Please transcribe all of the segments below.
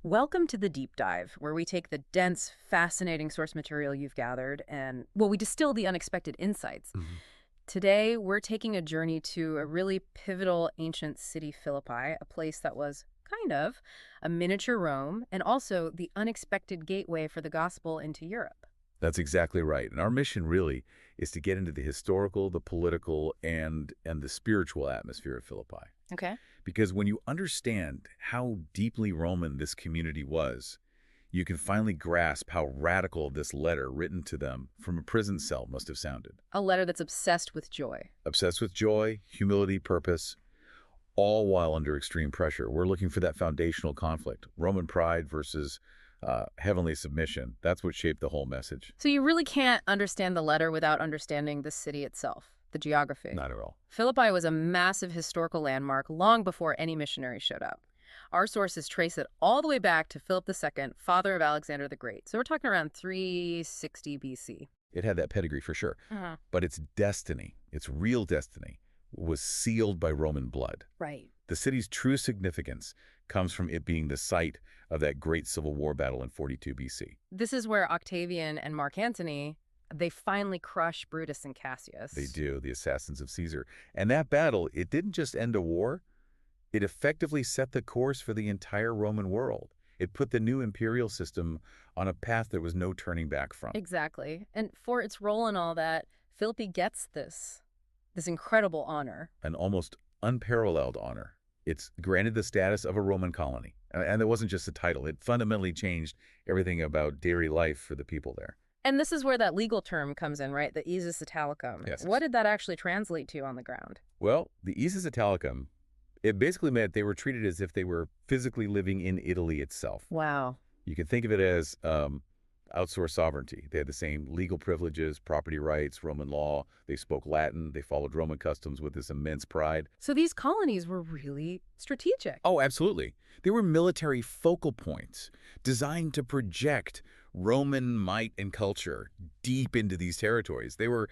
Welcome to the deep dive, where we take the dense, fascinating source material you've gathered and, well, we distill the unexpected insights. Mhm. Today, we're taking a journey to a really pivotal ancient city, Philippi, a place that was kind of a miniature Rome and also the unexpected gateway for the gospel into Europe. That's exactly right. And our mission really is to get into the historical, the political, and the spiritual atmosphere of Philippi. Okay. Because when you understand how deeply Roman this community was, you can finally grasp how radical this letter written to them from a prison cell must have sounded. A letter that's obsessed with joy. Obsessed with joy, humility, purpose, all while under extreme pressure. We're looking for that foundational conflict, Roman pride versus heavenly submission. That's what shaped the whole message. So you really can't understand the letter without understanding the city itself, the geography. Not at all. Philippi was a massive historical landmark long before any missionary showed up. Our sources trace it all the way back to Philip II, father of Alexander the Great. So we're talking around 360 BC. It had that pedigree for sure. Uh-huh. But its destiny, its real destiny, was sealed by Roman blood. Right. The city's true significance comes from it being the site of that great civil war battle in 42 BC. This is where Octavian and Mark Antony, they finally crush Brutus and Cassius. They do, the assassins of Caesar. And that battle, it didn't just end a war, it effectively set the course for the entire Roman world. It put the new imperial system on a path there was no turning back from. Exactly. And for its role in all that, Philippi gets this incredible honor. An almost unparalleled honor. It's granted the status of a Roman colony. And it wasn't just a title. It fundamentally changed everything about daily life for the people there. And this is where that legal term comes in, right? The ius italicum. Yes. What did that actually translate to on the ground? Well, the ius italicum, it basically meant they were treated as if they were physically living in Italy itself. Wow. You can think of it as outsourced sovereignty. They had the same legal privileges, property rights, Roman law. They spoke Latin. They followed Roman customs with this immense pride. So these colonies were really strategic. Oh, absolutely. They were military focal points designed to project Roman might and culture deep into these territories. They were,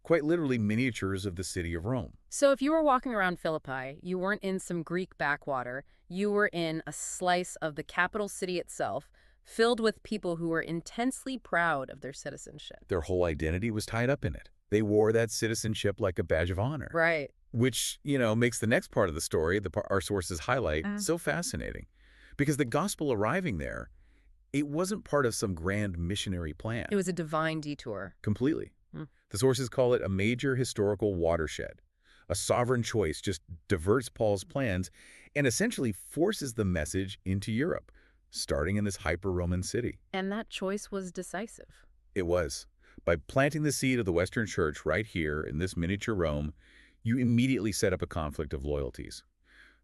quite literally miniatures of the city of Rome. So if you were walking around Philippi, you weren't in some Greek backwater. You were in a slice of the capital city itself, filled with people who were intensely proud of their citizenship. Their whole identity was tied up in it. They wore that citizenship like a badge of honor. Right. Which, makes the next part of the story, our sources highlight, so fascinating. Because the gospel arriving there, it wasn't part of some grand missionary plan. It was a divine detour. Completely. The sources call it a major historical watershed. A sovereign choice just diverts Paul's plans and essentially forces the message into Europe, starting in this hyper-Roman city. And that choice was decisive. It was. By planting the seed of the Western Church right here in this miniature Rome, you immediately set up a conflict of loyalties.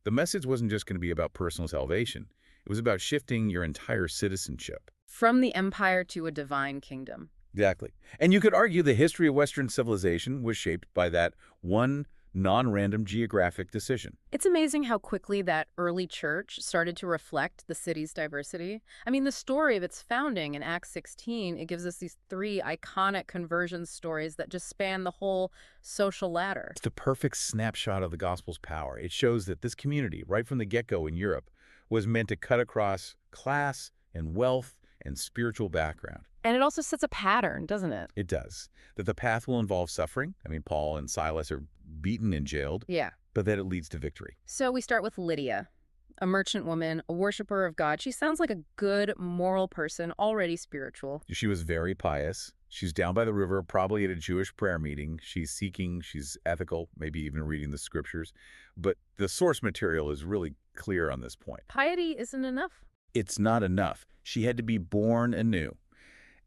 The message wasn't just going to be about personal salvation. It was about shifting your entire citizenship. From the empire to a divine kingdom. Exactly. And you could argue the history of Western civilization was shaped by that one non-random geographic decision. It's amazing how quickly that early church started to reflect the city's diversity. The story of its founding in Acts 16, it gives us these three iconic conversion stories that just span the whole social ladder. It's the perfect snapshot of the gospel's power. It shows that this community, right from the get-go in Europe, was meant to cut across class and wealth and spiritual background. And it also sets a pattern, doesn't it? It does. That the path will involve suffering. Paul and Silas are beaten and jailed. Yeah. But that it leads to victory. So we start with Lydia, a merchant woman, a worshiper of God. She sounds like a good, moral person, already spiritual. She was very pious. She's down by the river, probably at a Jewish prayer meeting. She's seeking, she's ethical, maybe even reading the scriptures. But the source material is really clear on this point. Piety isn't enough. It's not enough. She had to be born anew.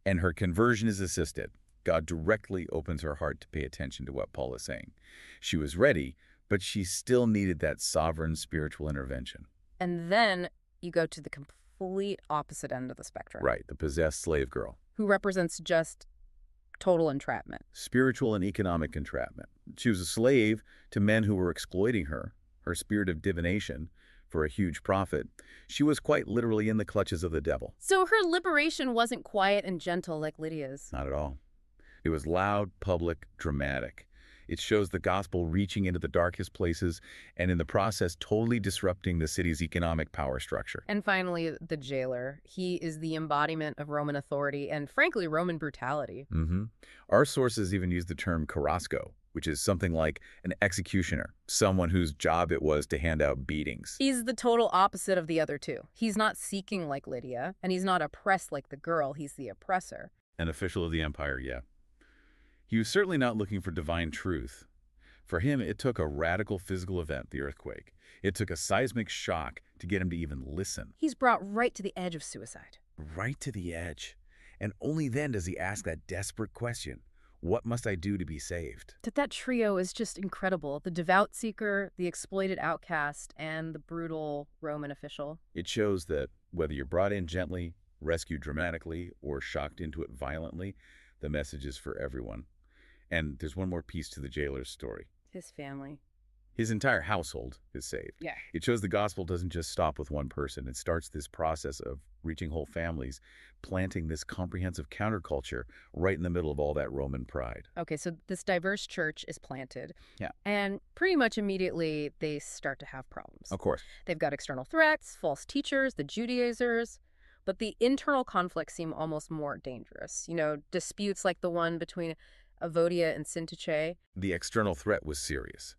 And her conversion is assisted. God directly opens her heart to pay attention to what Paul is saying. She was ready, but she still needed that sovereign spiritual intervention. And then you go to the complete opposite end of the spectrum. Right, the possessed slave girl. Who represents just total entrapment. Spiritual and economic entrapment. She was a slave to men who were exploiting her spirit of divination, for a huge profit. She was quite literally in the clutches of the devil. So her liberation wasn't quiet and gentle like Lydia's. Not at all. It was loud, public, dramatic. It shows the gospel reaching into the darkest places and in the process totally disrupting the city's economic power structure. And finally, the jailer. He is the embodiment of Roman authority and, frankly, Roman brutality. Our sources even use the term carrasco, which is something like an executioner, someone whose job it was to hand out beatings. He's the total opposite of the other two. He's not seeking like Lydia, and he's not oppressed like the girl. He's the oppressor. An official of the empire, yeah. He was certainly not looking for divine truth. For him, it took a radical physical event, the earthquake. It took a seismic shock to get him to even listen. He's brought right to the edge of suicide. Right to the edge. And only then does he ask that desperate question, what must I do to be saved? That trio is just incredible. The devout seeker, the exploited outcast, and the brutal Roman official. It shows that whether you're brought in gently, rescued dramatically, or shocked into it violently, the message is for everyone. And there's one more piece to the jailer's story. His family. His entire household is saved. Yeah. It shows the gospel doesn't just stop with one person. It starts this process of reaching whole families, planting this comprehensive counterculture right in the middle of all that Roman pride. Okay, so this diverse church is planted. Yeah. And pretty much immediately they start to have problems. Of course. They've got external threats, false teachers, the Judaizers. But the internal conflicts seem almost more dangerous. You know, disputes like the one between Avodia and Syntyche. The external threat was serious.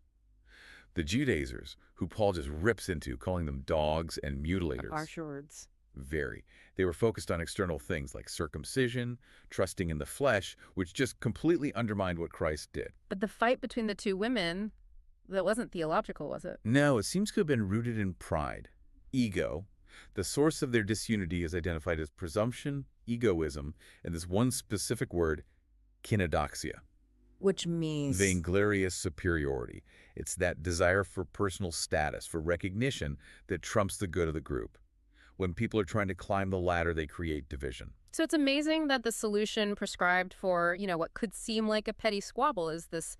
The Judaizers, who Paul just rips into, calling them dogs and mutilators. Harsh words. Very. They were focused on external things like circumcision, trusting in the flesh, which just completely undermined what Christ did. But the fight between the two women, that wasn't theological, was it? No, it seems to have been rooted in pride, ego. The source of their disunity is identified as presumption, egoism, and this one specific word, kinodoxia. Which means? Vainglorious superiority. It's that desire for personal status, for recognition, that trumps the good of the group. When people are trying to climb the ladder, they create division. So it's amazing that the solution prescribed for, what could seem like a petty squabble is this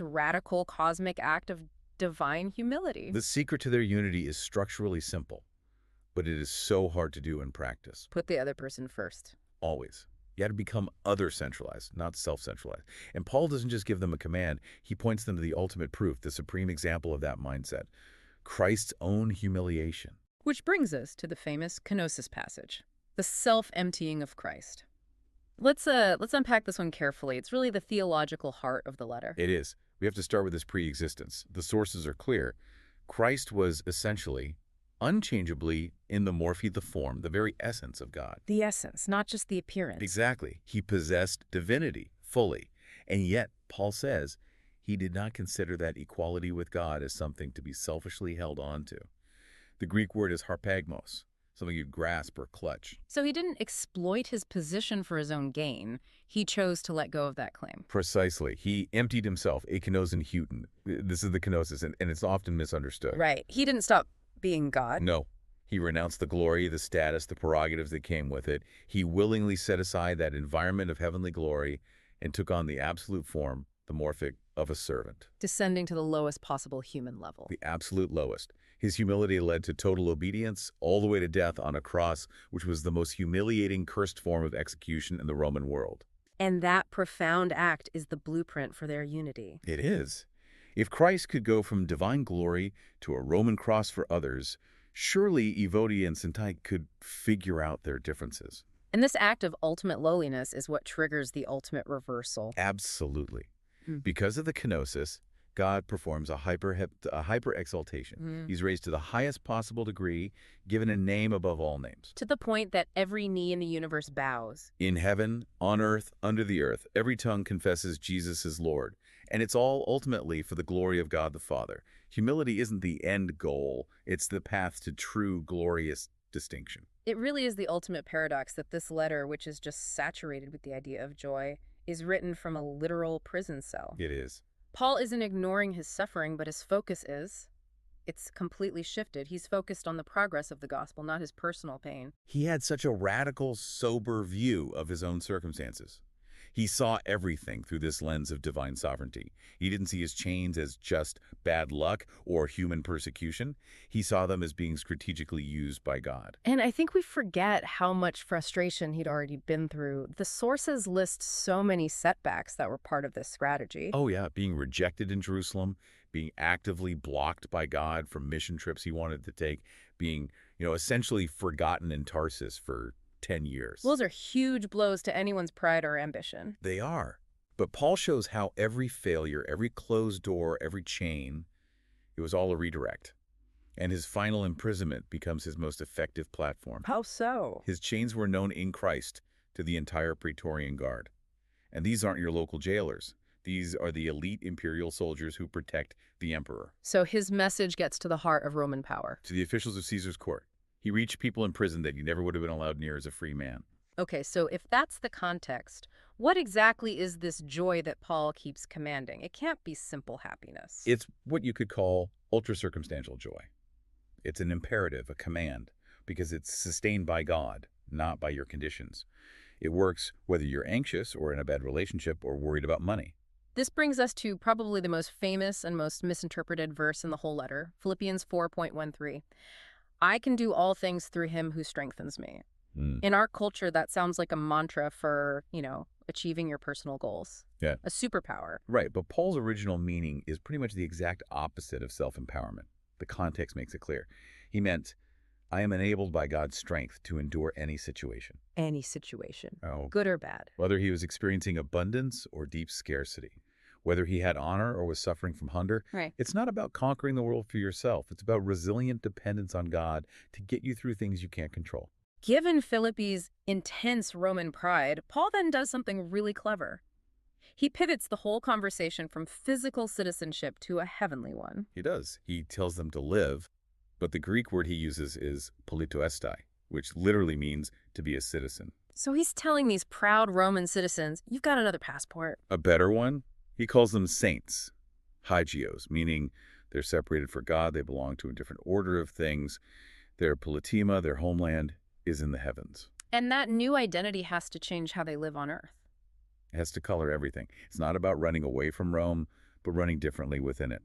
radical cosmic act of divine humility. The secret to their unity is structurally simple, but it is so hard to do in practice. Put the other person first. Always. You had to become other-centralized, not self-centralized. And Paul doesn't just give them a command. He points them to the ultimate proof, the supreme example of that mindset, Christ's own humiliation. Which brings us to the famous kenosis passage, the self-emptying of Christ. Let's unpack this one carefully. It's really the theological heart of the letter. It is. We have to start with his pre-existence. The sources are clear. Christ was essentially, unchangeably, in the morphe, the form, the very essence of God. The essence, not just the appearance. Exactly. He possessed divinity fully. And yet, Paul says, he did not consider that equality with God as something to be selfishly held on to. The Greek word is harpagmos, something you'd grasp or clutch. So he didn't exploit his position for his own gain. He chose to let go of that claim. Precisely. He emptied himself, ekenosin huten. This is the kenosis, and it's often misunderstood. Right. He didn't stop being God. No. He renounced the glory, the status, the prerogatives that came with it. He willingly set aside that environment of heavenly glory and took on the absolute form, the morphic, of a servant. Descending to the lowest possible human level. The absolute lowest. His humility led to total obedience, all the way to death on a cross, which was the most humiliating, cursed form of execution in the Roman world. And that profound act is the blueprint for their unity. It is. If Christ could go from divine glory to a Roman cross for others, surely Evodia and Syntyche could figure out their differences. And this act of ultimate lowliness is what triggers the ultimate reversal. Absolutely. Because of the kenosis, God performs a hyper exaltation. He's raised to the highest possible degree, given a name above all names. To the point that every knee in the universe bows. In heaven, on earth, under the earth, every tongue confesses Jesus is Lord. And it's all ultimately for the glory of God the Father. Humility isn't the end goal. It's the path to true, glorious distinction. It really is the ultimate paradox that this letter, which is just saturated with the idea of joy, is written from a literal prison cell. It is. Paul isn't ignoring his suffering, but his focus is. It's completely shifted. He's focused on the progress of the gospel, not his personal pain. He had such a radical, sober view of his own circumstances. He saw everything through this lens of divine sovereignty. He didn't see his chains as just bad luck or human persecution. He saw them as being strategically used by God. And I think we forget how much frustration he'd already been through. The sources list so many setbacks that were part of this strategy. Oh yeah, being rejected in Jerusalem, being actively blocked by God from mission trips he wanted to take, being, essentially forgotten in Tarsus for 10 years. Those are huge blows to anyone's pride or ambition. They are. But Paul shows how every failure, every closed door, every chain, it was all a redirect. And his final imprisonment becomes his most effective platform. How so? His chains were known in Christ to the entire Praetorian Guard. And these aren't your local jailers. These are the elite imperial soldiers who protect the emperor. So his message gets to the heart of Roman power. To the officials of Caesar's court. He reached people in prison that he never would have been allowed near as a free man. Okay, so if that's the context, what exactly is this joy that Paul keeps commanding? It can't be simple happiness. It's what you could call ultra-circumstantial joy. It's an imperative, a command, because it's sustained by God, not by your conditions. It works whether you're anxious or in a bad relationship or worried about money. This brings us to probably the most famous and most misinterpreted verse in the whole letter, Philippians 4:13. I can do all things through him who strengthens me. In our culture, that sounds like a mantra for, achieving your personal goals. Yeah. A superpower. Right, but Paul's original meaning is pretty much the exact opposite of self-empowerment. The context makes it clear. He meant, I am enabled by God's strength to endure any situation. Any situation. Oh, Good or bad. whether he was experiencing abundance or deep scarcity, whether he had honor or was suffering from hunger, Right. it's not about conquering the world for yourself. It's about resilient dependence on God to get you through things you can't control. Given Philippi's intense Roman pride, Paul then does something really clever. He pivots the whole conversation from physical citizenship to a heavenly one. He does. He tells them to live, but the Greek word he uses is politoestai, which literally means to be a citizen. So he's telling these proud Roman citizens, you've got another passport. A better one? He calls them saints, hagios, meaning they're separated for God, they belong to a different order of things. Their politima, their homeland, is in the heavens. And that new identity has to change how they live on earth. It has to color everything. It's not about running away from Rome, but running differently within it.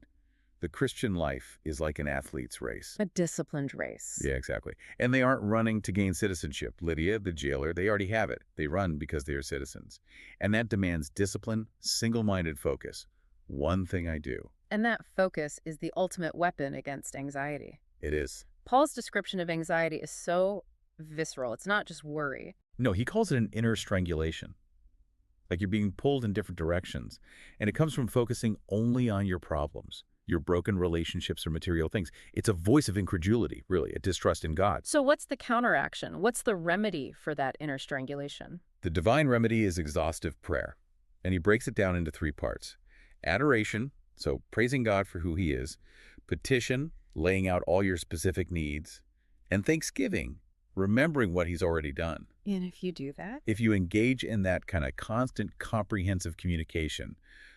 The Christian life is like an athlete's race. A disciplined race. Yeah, exactly. And they aren't running to gain citizenship. Lydia, the jailer, they already have it. They run because they are citizens. And that demands discipline, single-minded focus. One thing I do. And that focus is the ultimate weapon against anxiety. It is. Paul's description of anxiety is so visceral. It's not just worry. No, he calls it an inner strangulation. Like you're being pulled in different directions. And it comes from focusing only on your problems, your broken relationships or material things. It's a voice of incredulity, really, a distrust in God. So what's the counteraction? What's the remedy for that inner strangulation? The divine remedy is exhaustive prayer. And he breaks it down into 3 parts. Adoration, so praising God for who he is. Petition, laying out all your specific needs. And thanksgiving, remembering what he's already done. And if you do that? If you engage in that kind of constant, comprehensive communication,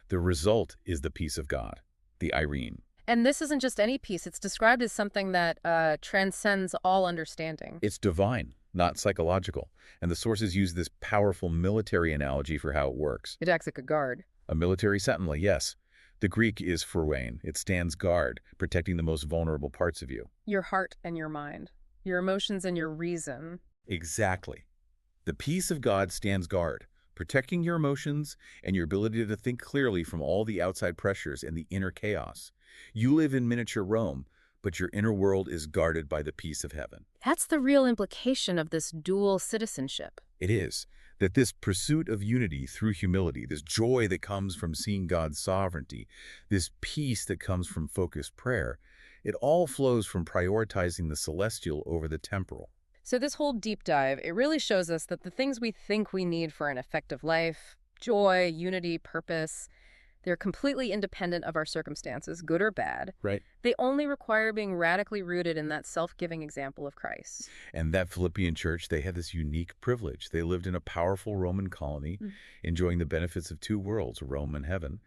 the result is the peace of God, the Irene. And this isn't just any peace. It's described as something that transcends all understanding. It's divine, not psychological. And the sources use this powerful military analogy for how it works. It acts like a guard. A military sentinel, yes. The Greek is phorwein. It stands guard, protecting the most vulnerable parts of you. Your heart and your mind. Your emotions and your reason. Exactly. The peace of God stands guard, protecting your emotions and your ability to think clearly from all the outside pressures and the inner chaos. You live in miniature Rome, but your inner world is guarded by the peace of heaven. That's the real implication of this dual citizenship. It is that this pursuit of unity through humility, this joy that comes from seeing God's sovereignty, this peace that comes from focused prayer, it all flows from prioritizing the celestial over the temporal. So this whole deep dive, it really shows us that the things we think we need for an effective life, joy, unity, purpose, they're completely independent of our circumstances, good or bad. Right. They only require being radically rooted in that self-giving example of Christ. And that Philippian church, they had this unique privilege. They lived in a powerful Roman colony, enjoying the benefits of 2 worlds, Rome and heaven.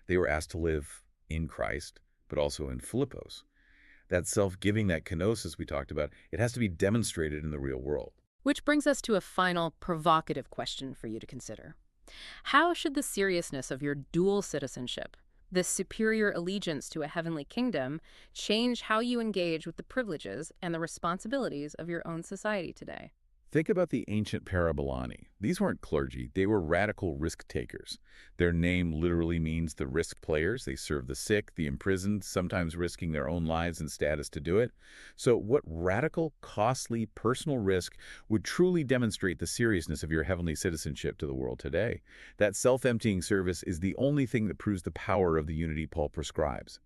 They were asked to live in Christ, but also in Philippos. That self-giving, that kenosis we talked about, it has to be demonstrated in the real world. Which brings us to a final provocative question for you to consider. How should the seriousness of your dual citizenship, this superior allegiance to a heavenly kingdom, change how you engage with the privileges and the responsibilities of your own society today? Think about the ancient parabolani. These weren't clergy, they were radical risk takers. Their name literally means the risk players. They serve the sick, the imprisoned, sometimes risking their own lives and status to do it. So what radical, costly, personal risk would truly demonstrate the seriousness of your heavenly citizenship to the world today? That self-emptying service is the only thing that proves the power of the unity Paul prescribes.